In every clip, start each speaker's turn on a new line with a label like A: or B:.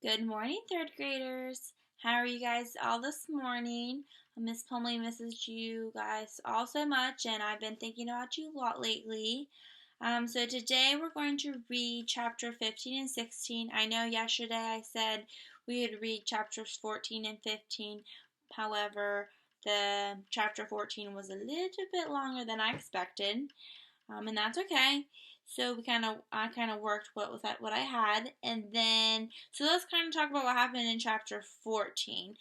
A: Good morning, third graders. How are you guys all this morning? Miss Plumley misses you guys all so much, and I've been thinking about you a lot lately. So today we're going to read chapter 15 and 16. I know yesterday I said we would read chapters 14 and 15. However, the chapter 14 was a little bit longer than I expected, and that's okay. So I kind of worked what I had, and then so let's kind of talk about what happened in chapter 14.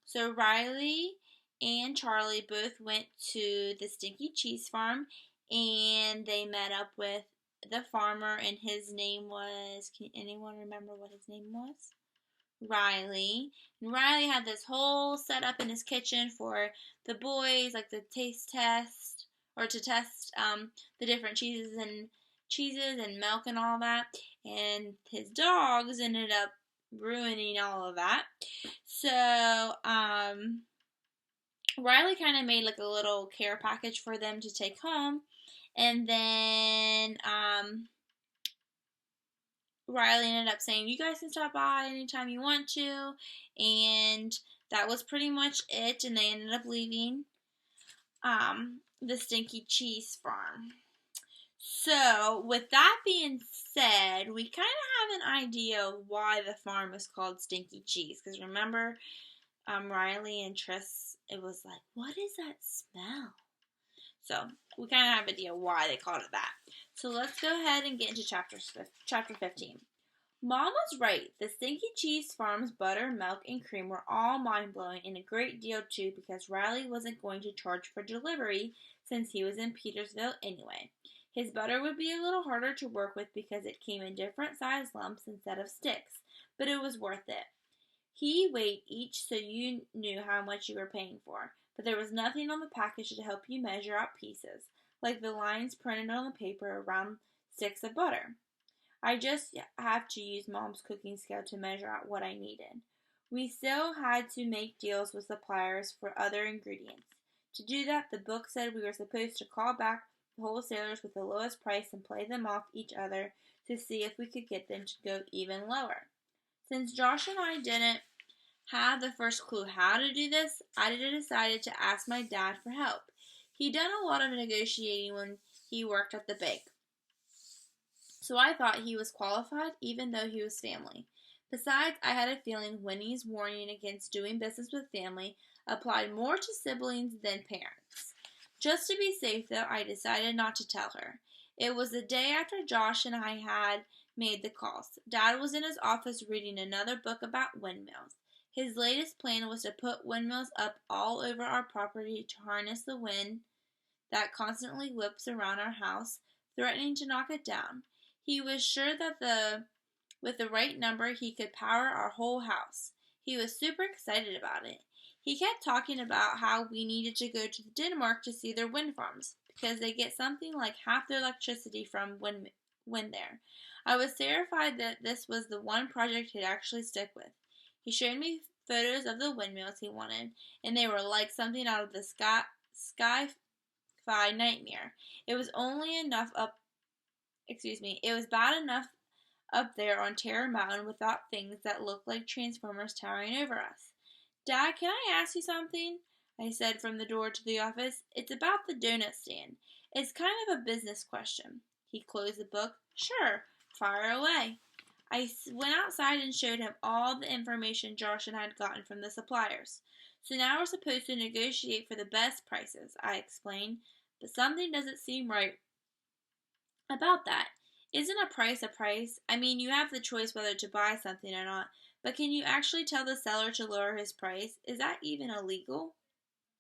A: So Riley and Charlie both went to the Stinky Cheese Farm, and they met up with the farmer, and his name was. Can anyone remember what his name was? Riley. And Riley had this whole setup in his kitchen for the boys, like the taste test, or to test the different cheeses and milk and all that. And his dogs ended up ruining all of that. So Riley kind of made like a little care package for them to take home, and then Riley ended up saying, "You guys can stop by anytime you want to," and that was pretty much it. And they ended up leaving the Stinky Cheese Farm. So, with that being said, we kind of have an idea of why the farm is called Stinky Cheese. Because remember, Riley and Tris, it was like, what is that smell? So, we kind of have an idea why they called it that. So, let's go ahead and get into chapter 15. Mom was right. The Stinky Cheese Farm's butter, milk, and cream were all mind-blowing, and a great deal too, because Riley wasn't going to charge for delivery since he was in Petersville anyway. His butter would be a little harder to work with because it came in different size lumps instead of sticks, but it was worth it. He weighed each so you knew how much you were paying for, but there was nothing on the package to help you measure out pieces, like the lines printed on the paper around sticks of butter. I just have to use Mom's cooking scale to measure out what I needed. We still had to make deals with suppliers for other ingredients. To do that, the book said we were supposed to call back the wholesalers with the lowest price and play them off each other to see if we could get them to go even lower. Since Josh and I didn't have the first clue how to do this, I decided to ask my dad for help. He'd done a lot of negotiating when he worked at the bank, so I thought he was qualified even though he was family. Besides, I had a feeling Winnie's warning against doing business with family applied more to siblings than parents. Just to be safe, though, I decided not to tell her. It was the day after Josh and I had made the calls. Dad was in his office reading another book about windmills. His latest plan was to put windmills up all over our property to harness the wind that constantly whips around our house, threatening to knock it down. He was sure that with the right number, he could power our whole house. He was super excited about it. He kept talking about how we needed to go to Denmark to see their wind farms, because they get something like half their electricity from wind there. I was terrified that this was the one project he'd actually stick with. He showed me photos of the windmills he wanted, and they were like something out of the sci-fi nightmare. It was bad enough up there on Terror Mountain without things that looked like transformers towering over us. Dad, can I ask you something? I said from the door to the office. It's about the donut stand. It's kind of a business question. He closed the book. Sure, fire away. I went outside and showed him all the information Josh and I had gotten from the suppliers. So now we're supposed to negotiate for the best prices, I explained, but something doesn't seem right about that. Isn't a price a price? I mean, you have the choice whether to buy something or not, but can you actually tell the seller to lower his price? Is that even illegal?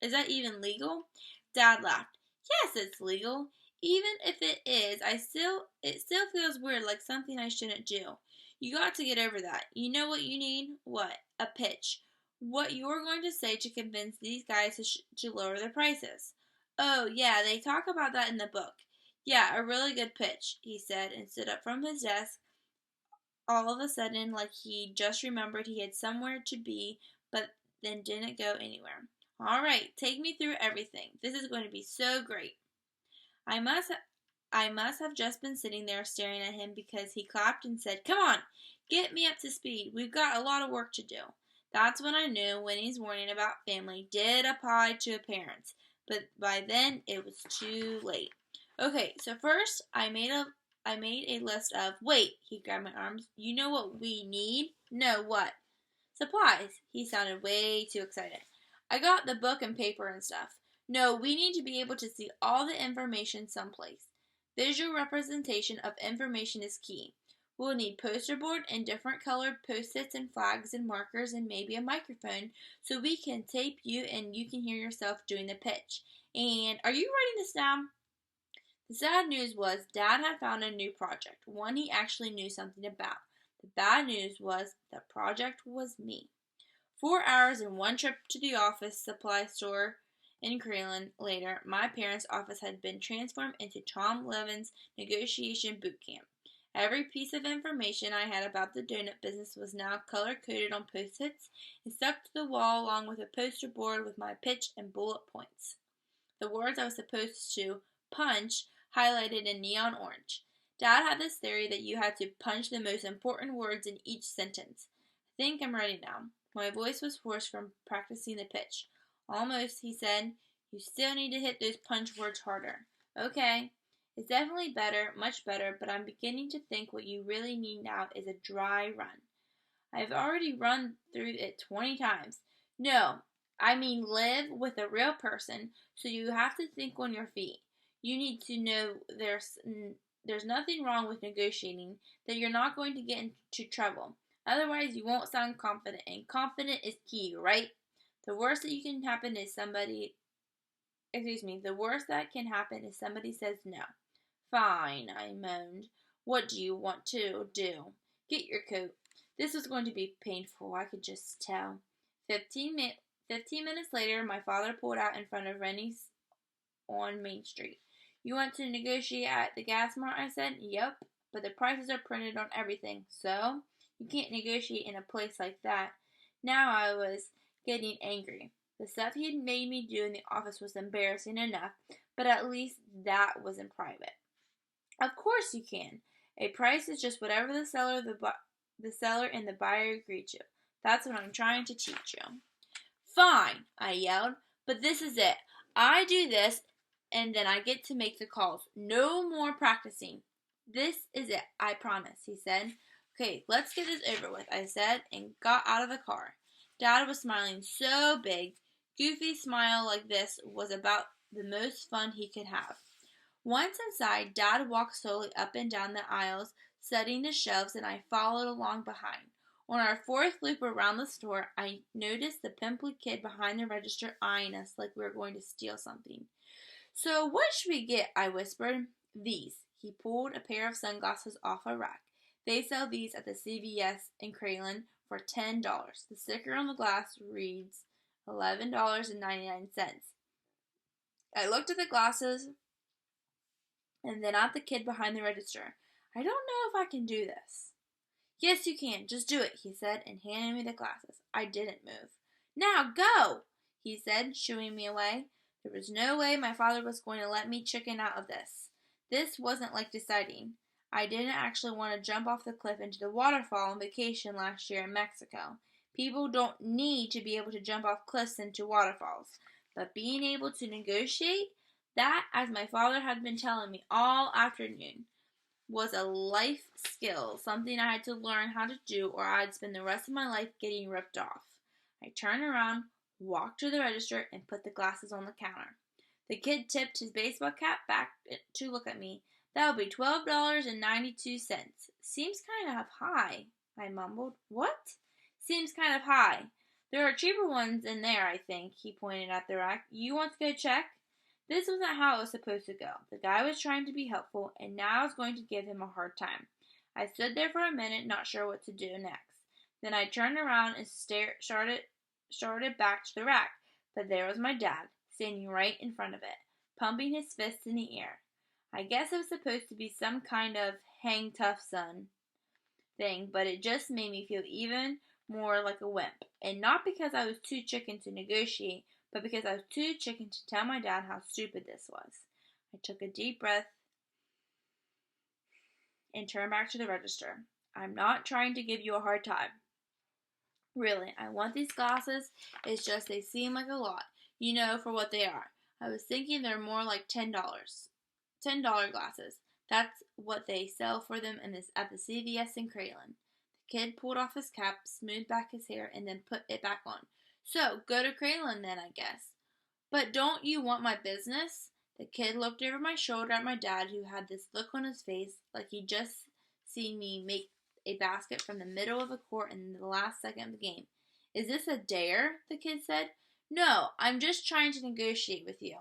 A: Dad laughed. Yes, it's legal. Even if it is, it still feels weird, like something I shouldn't do. You got to get over that. You know what you need? What? A pitch. What you're going to say to convince these guys to lower their prices. Oh, yeah, they talk about that in the book. Yeah, a really good pitch, he said, and stood up from his desk, all of a sudden like he just remembered he had somewhere to be, but then didn't go anywhere. All right, take me through everything. This is going to be so great. I must have just been sitting there staring at him because he clapped and said, Come on, Get me up to speed. We've got a lot of work to do. That's when I knew Winnie's warning about family did apply to parents, but by then it was too late. Okay, so first I made a list of, wait, he grabbed my arms. You know what we need? No, what? Supplies. He sounded way too excited. I got the book and paper and stuff. No, we need to be able to see all the information someplace. Visual representation of information is key. We'll need poster board and different colored post-its and flags and markers and maybe a microphone so we can tape you and you can hear yourself doing the pitch. And are you writing this down? The sad news was Dad had found a new project, one he actually knew something about. The bad news was the project was me. 4 hours and one trip to the office supply store in Creelan later, my parents' office had been transformed into Tom Levin's negotiation boot camp. Every piece of information I had about the donut business was now color-coded on post-its and stuck to the wall along with a poster board with my pitch and bullet points. The words I was supposed to punch highlighted in neon orange. Dad had this theory that you had to punch the most important words in each sentence. I think I'm ready now. My voice was hoarse from practicing the pitch. Almost, he said. You still need to hit those punch words harder. Okay. It's definitely better, much better, but I'm beginning to think what you really need now is a dry run. I've already run through it 20 times. No, I mean live with a real person, so you have to think on your feet. You need to know there's nothing wrong with negotiating, that you're not going to get into trouble. Otherwise, you won't sound confident, and confident is key, right? The worst that can happen is somebody says no. Fine, I moaned. What do you want to do? Get your coat. This was going to be painful, I could just tell. 15 minutes later, my father pulled out in front of Rennie's on Main Street. You want to negotiate at the gas mart, I said. Yep, but the prices are printed on everything, so you can't negotiate in a place like that. Now I was getting angry. The stuff he had made me do in the office was embarrassing enough, but at least that was in private. Of course you can. A price is just whatever the seller and the buyer agree to. That's what I'm trying to teach you. Fine, I yelled, but this is it. I do this, and then I get to make the calls. No more practicing. This is it, I promise, he said. Okay, let's get this over with, I said, and got out of the car. Dad was smiling so big. Goofy smile like this was about the most fun he could have. Once inside, Dad walked slowly up and down the aisles, setting the shelves, and I followed along behind. On our fourth loop around the store, I noticed the pimply kid behind the register eyeing us like we were going to steal something. So what should we get? I whispered. These. He pulled a pair of sunglasses off a rack. They sell these at the CVS in Creelan for $10. The sticker on the glass reads $11.99. I looked at the glasses and then at the kid behind the register. I don't know if I can do this. Yes, you can. Just do it, he said, and handed me the glasses. I didn't move. Now go, he said, shooing me away. There was no way my father was going to let me chicken out of this. This wasn't like deciding. I didn't actually want to jump off the cliff into the waterfall on vacation last year in Mexico. People don't need to be able to jump off cliffs into waterfalls. But being able to negotiate, that, as my father had been telling me all afternoon, was a life skill, something I had to learn how to do or I'd spend the rest of my life getting ripped off. I turned around, walked to the register, and put the glasses on the counter. The kid tipped his baseball cap back to look at me. That would be $12.92. Seems kind of high, I mumbled. What? Seems kind of high. There are cheaper ones in there, I think, he pointed at the rack. You want to go check? This wasn't how it was supposed to go. The guy was trying to be helpful, and now I was going to give him a hard time. I stood there for a minute, not sure what to do next. Then I turned around and started back to the rack, but there was my dad, standing right in front of it, pumping his fists in the air. I guess it was supposed to be some kind of hang tough son thing, but it just made me feel even more like a wimp. And not because I was too chicken to negotiate, but because I was too chicken to tell my dad how stupid this was. I took a deep breath and turned back to the register. I'm not trying to give you a hard time. Really, I want these glasses. It's just they seem like a lot, for what they are. I was thinking they're more like $10. $10 glasses. That's what they sell for them at the CVS in Crayland. The kid pulled off his cap, smoothed back his hair, and then put it back on. So, go to Crayland then, I guess. But don't you want my business? The kid looked over my shoulder at my dad, who had this look on his face like he'd just seen me make a basket from the middle of the court in the last second of the game. Is this a dare? The kid said. No, I'm just trying to negotiate with you.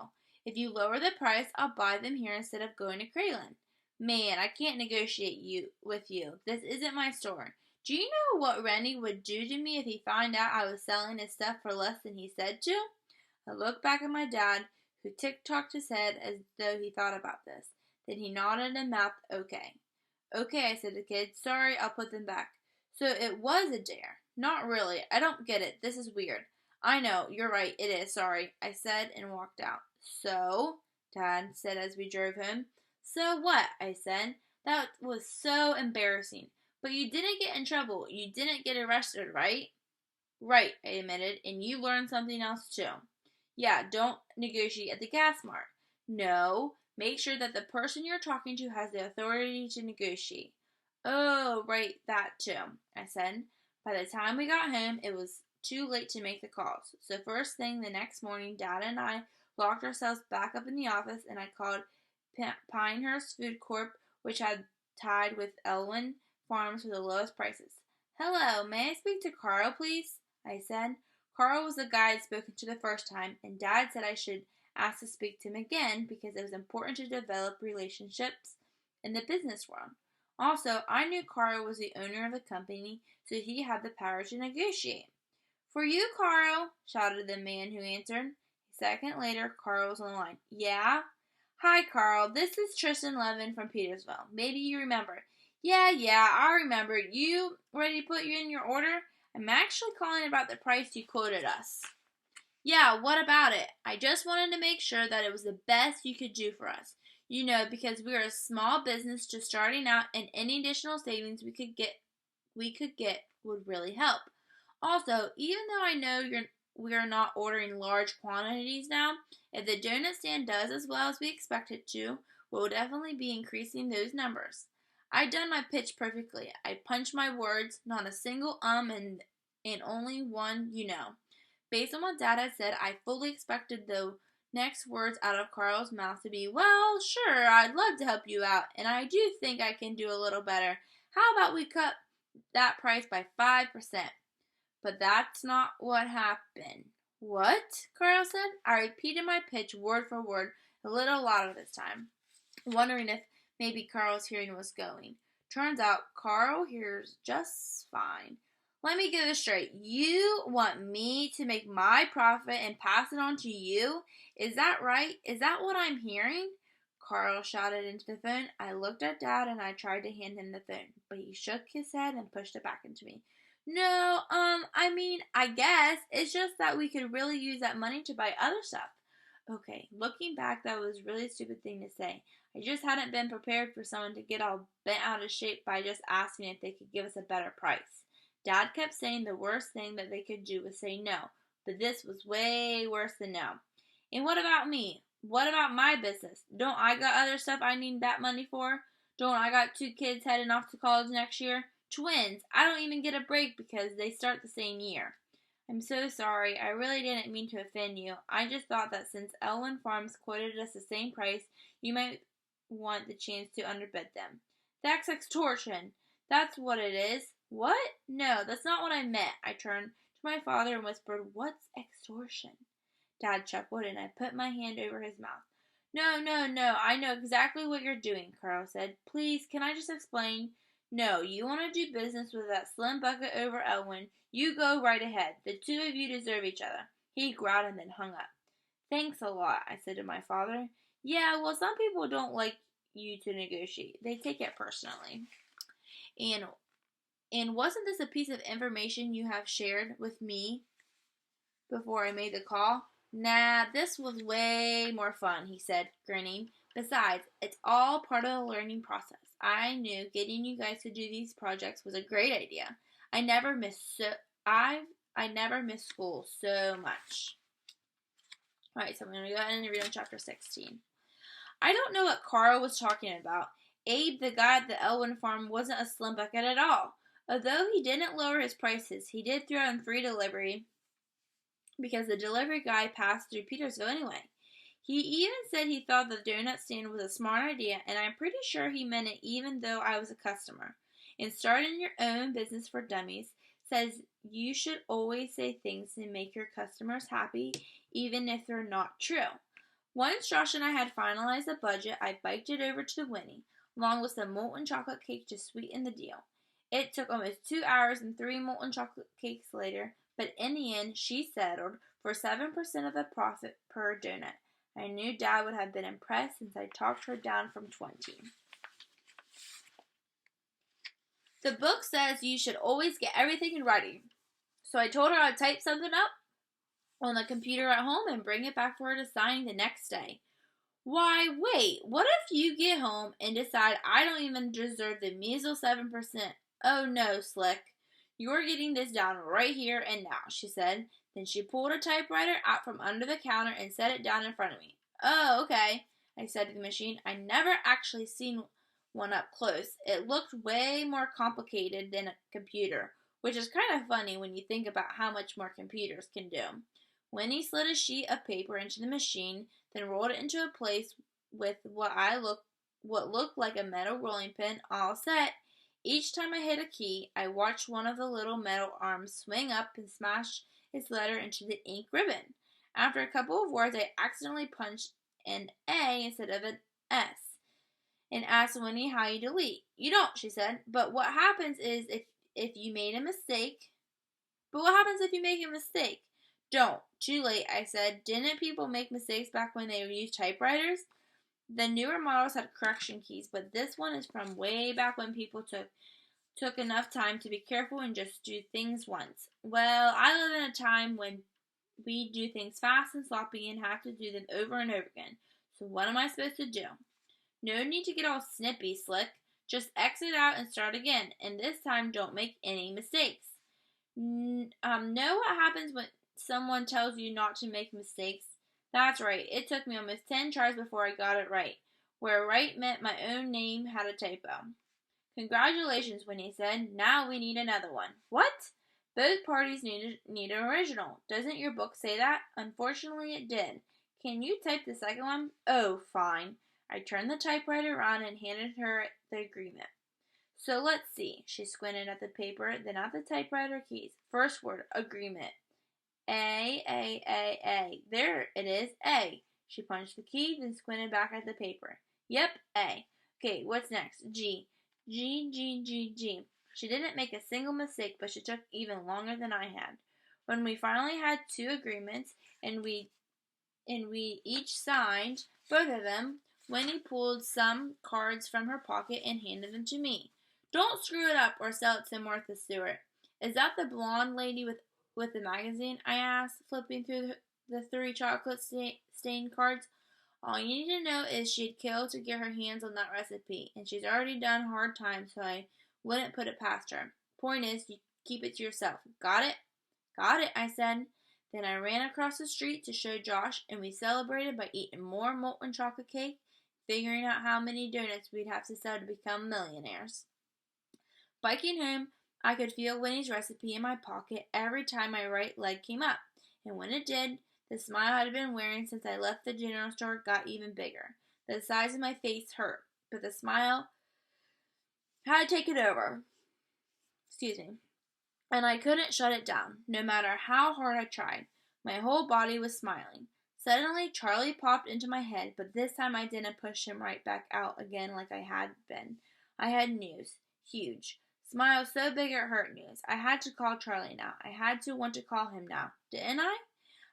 A: If you lower the price, I'll buy them here instead of going to Crayland. Man, I can't negotiate with you. This isn't my store. Do you know what Rennie would do to me if he found out I was selling his stuff for less than he said to? I looked back at my dad, who tick-tocked his head as though he thought about this. Then he nodded and mouthed, okay. Okay, I said to the kid. Sorry, I'll put them back. So it was a dare. Not really. I don't get it. This is weird. I know. You're right. It is. Sorry, I said and walked out. So, Dad said as we drove home. So what? I said. That was so embarrassing. But you didn't get in trouble. You didn't get arrested, right? Right, I admitted. And you learned something else, too. Yeah, don't negotiate at the gas mart. No, make sure that the person you're talking to has the authority to negotiate. Oh, right, that too, I said. By the time we got home, it was too late to make the calls. So first thing the next morning, Dad and I locked ourselves back up in the office, and I called Pinehurst Food Corp, which had tied with Elwyn Farms for the lowest prices. Hello, may I speak to Carl, please? I said. Carl was the guy I'd spoken to the first time, and Dad said I should ask to speak to him again because it was important to develop relationships in the business world. Also, I knew Carl was the owner of the company, so he had the power to negotiate. For you, Carl, shouted the man who answered. A second later, Carl was on the line. Yeah? Hi, Carl. This is Tristan Levin from Petersville. Maybe you remember. Yeah, I remember. You ready to put you in your order? I'm actually calling about the price you quoted us. Yeah, what about it? I just wanted to make sure that it was the best you could do for us. Because we're a small business just starting out, and any additional savings we could get would really help. Also, even though I know we are not ordering large quantities now, if the donut stand does as well as we expect it to, we'll definitely be increasing those numbers. I'd done my pitch perfectly. I punched my words, not a single and only one, Based on what Dad had said, I fully expected the next words out of Carl's mouth to be, well, sure, I'd love to help you out, and I do think I can do a little better. How about we cut that price by 5%? But that's not what happened. What? Carl said. I repeated my pitch word for word, a little louder this time, wondering if maybe Carl's hearing was going. Turns out Carl hears just fine. Let me get this straight. You want me to make my profit and pass it on to you? Is that right? Is that what I'm hearing? Carl shouted into the phone. I looked at Dad and I tried to hand him the phone, but he shook his head and pushed it back into me. No, I guess. It's just that we could really use that money to buy other stuff. Okay, looking back, that was a really stupid thing to say. I just hadn't been prepared for someone to get all bent out of shape by just asking if they could give us a better price. Dad kept saying the worst thing that they could do was say no, but this was way worse than no. And what about me? What about my business? Don't I got other stuff I need that money for? Don't I got 2 kids heading off to college next year? Twins. I don't even get a break because they start the same year. I'm so sorry. I really didn't mean to offend you. I just thought that since Elwyn Farms quoted us the same price, you might want the chance to underbid them. That's extortion. That's what it is. What? No, that's not what I meant. I turned to my father and whispered, What's extortion? Dad chuckled and I put my hand over his mouth. No. I know exactly what you're doing, Carl said. Please, can I just explain? No, you want to do business with that slim bucket over Elwyn. You go right ahead. The 2 of you deserve each other. He growled and then hung up. Thanks a lot, I said to my father. Yeah, well, some people don't like you to negotiate. They take it personally. And wasn't this a piece of information you have shared with me before I made the call? Nah, this was way more fun, he said, grinning. Besides, it's all part of the learning process. I knew getting you guys to do these projects was a great idea. I never miss school so much. Alright, so I'm going to go ahead and read on chapter 16. I don't know what Carl was talking about. Abe, the guy at the Elwyn farm, wasn't a slim bucket at all. Although he didn't lower his prices, he did throw in free delivery because the delivery guy passed through Petersville anyway. He even said he thought the donut stand was a smart idea, and I'm pretty sure he meant it even though I was a customer. And starting your own business for dummies says you should always say things to make your customers happy, even if they're not true. Once Josh and I had finalized the budget, I biked it over to Winnie, along with some molten chocolate cake to sweeten the deal. It took almost 2 hours and 3 molten chocolate cakes later, but in the end, she settled for 7% of the profit per donut. I knew Dad would have been impressed since I talked her down from 20. The book says you should always get everything in writing, so I told her I'd type something up on the computer at home and bring it back for her to sign the next day. Why, wait, what if you get home and decide I don't even deserve the measles 7%? Oh no, Slick. You're getting this down right here and now, she said. Then she pulled a typewriter out from under the counter and set it down in front of me. Oh, okay, I said to the machine. I never actually seen one up close. It looked way more complicated than a computer, which is kind of funny when you think about how much more computers can do. Winnie slid a sheet of paper into the machine, then rolled it into a place with what looked like a metal rolling pin, all set. Each time I hit a key, I watched one of the little metal arms swing up and smash its letter into the ink ribbon. After a couple of words, I accidentally punched an A instead of an S and asked Winnie how you delete. You don't, she said. But what happens is if you made a mistake? But what happens if you make a mistake? Don't. Too late, I said. Didn't people make mistakes back when they used typewriters? The newer models had correction keys, but this one is from way back when people took enough time to be careful and just do things once. Well, I live in a time when we do things fast and sloppy and have to do them over and over again. So what am I supposed to do? No need to get all snippy, Slick. Just exit out and start again, and this time don't make any mistakes. Know what happens when someone tells you not to make mistakes? That's right. It took me almost 10 tries before I got it right, where right meant my own name had a typo. Congratulations, Winnie said. Now we need another one. What? Both parties need an original. Doesn't your book say that? Unfortunately, it did. Can you type the second one? Oh, fine. I turned the typewriter around and handed her the agreement. So let's see. She squinted at the paper, then at the typewriter keys. First word, agreement. A. There it is, A. She punched the key, then squinted back at the paper. Yep, A. Okay, what's next? G. G. She didn't make a single mistake, but she took even longer than I had. When we finally had 2 agreements, and we each signed both of them, Winnie pulled some cards from her pocket and handed them to me. Don't screw it up or sell it to Martha Stewart. Is that the blonde lady with the magazine? I asked, flipping through the 3 chocolate stained cards. All you need to know is she'd kill to get her hands on that recipe, and she's already done hard time, so I wouldn't put it past her. Point is, you keep it to yourself. Got it? Got it, I said. Then I ran across the street to show Josh, and we celebrated by eating more molten chocolate cake, figuring out how many donuts we'd have to sell to become millionaires. Biking home, I could feel Winnie's recipe in my pocket every time my right leg came up, and when it did, the smile I had been wearing since I left the general store got even bigger. The size of my face hurt, but the smile had taken over. And I couldn't shut it down, no matter how hard I tried. My whole body was smiling. Suddenly, Charlie popped into my head, but this time I didn't push him right back out again like I had been. I had news. Huge. Smile so big it hurt news. I had to call Charlie now. I had to want to call him now. Didn't I?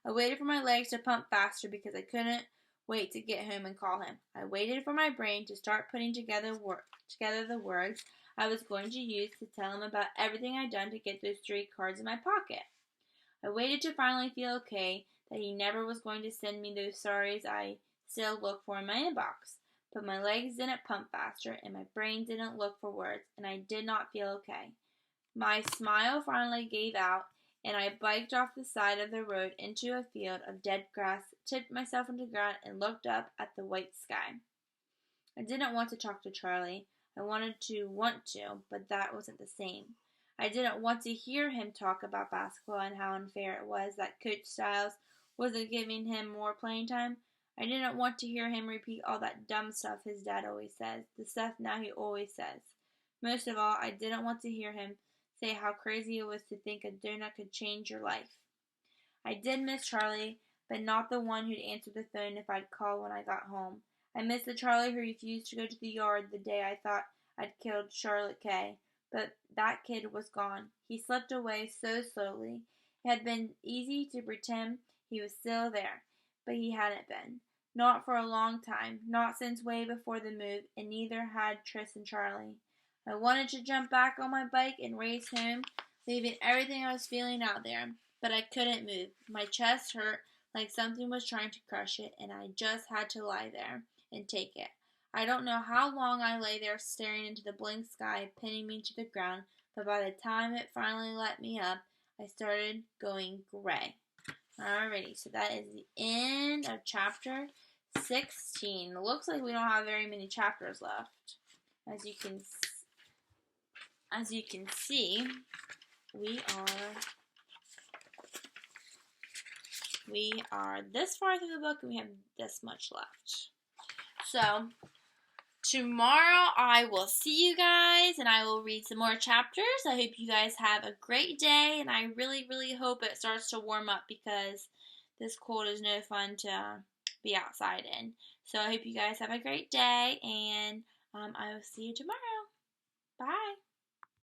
A: I waited for my legs to pump faster because I couldn't wait to get home and call him. I waited for my brain to start putting together the words I was going to use to tell him about everything I'd done to get those 3 cards in my pocket. I waited to finally feel okay that he never was going to send me those sorries I still look for in my inbox. but my legs didn't pump faster and my brain didn't look for words, and I did not feel okay. My smile finally gave out, and I biked off the side of the road into a field of dead grass, tipped myself into the ground, and looked up at the white sky. I didn't want to talk to Charlie. I wanted to, but that wasn't the same. I didn't want to hear him talk about basketball and how unfair it was that Coach Stiles wasn't giving him more playing time. I didn't want to hear him repeat all that dumb stuff his dad always says, the stuff now he always says. Most of all, I didn't want to hear him say how crazy it was to think a donut could change your life. I did miss Charlie, but not the one who'd answer the phone if I'd call when I got home. I missed the Charlie who refused to go to the yard the day I thought I'd killed Charlotte Kay. But that kid was gone. He slipped away so slowly. It had been easy to pretend he was still there, but he hadn't been. Not for a long time, not since way before the move, and neither had Tris and Charlie. I wanted to jump back on my bike and race home, leaving everything I was feeling out there, but I couldn't move. My chest hurt like something was trying to crush it, and I just had to lie there and take it. I don't know how long I lay there staring into the blank sky, pinning me to the ground, but by the time it finally let me up, I started going gray. Alrighty, so that is the end of chapter 16. It looks like we don't have very many chapters left. As you can see, we are this far through the book and we have this much left. So, tomorrow I will see you guys and I will read some more chapters. I hope you guys have a great day and I really, really hope it starts to warm up because this cold is no fun to be outside in. So I hope you guys have a great day and I will see you tomorrow. Bye.